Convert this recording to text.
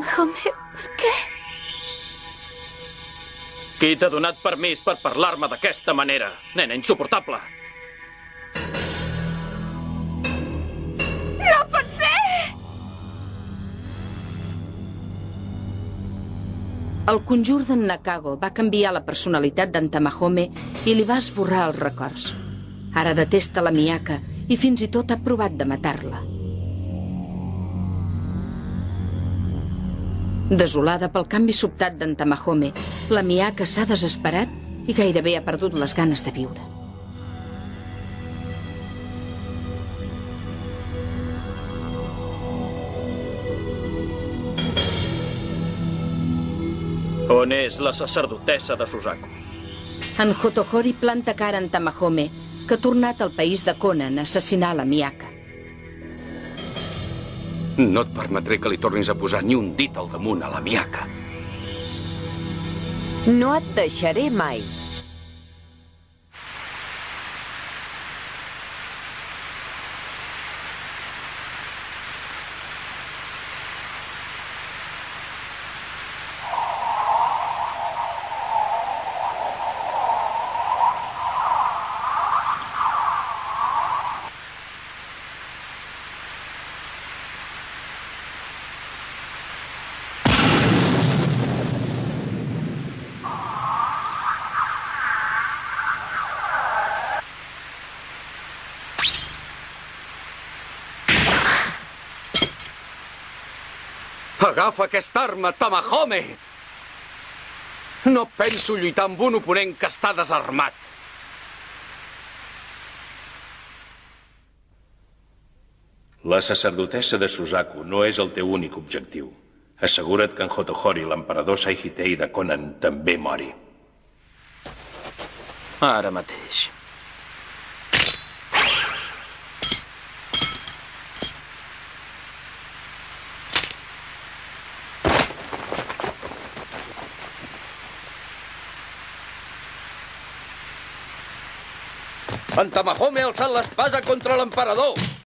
Tamahome, per què? Qui t'ha donat permís per parlar-me d'aquesta manera? Nena insuportable! No pot ser! El conjur d'en Nakago va canviar la personalitat d'en Tamahome i li va esborrar els records. Ara detesta la Miyaka i fins i tot ha provat de matar-la. Desolada pel canvi sobtat d'en Tamahome, la Miyaka s'ha desesperat i gairebé ha perdut les ganes de viure. On és la sacerdotessa de Suzaku? En Hotohori planta cara en Tamahome, que ha tornat al país de Conan a assassinar la Miyaka. No et permetré que li tornis a posar ni un dit al damunt a la Miyaka. No et deixaré mai. Agafa aquesta arma, Tamahome! No penso lluitar amb un oponent que està desarmat. La sacerdotessa de Suzaku no és el teu únic objectiu. Assegura't que en Hotohori, l'emperador Saihitei de Conan, també mori. Ara mateix. En Tamahome ha alçat l'espasa contra l'emperador!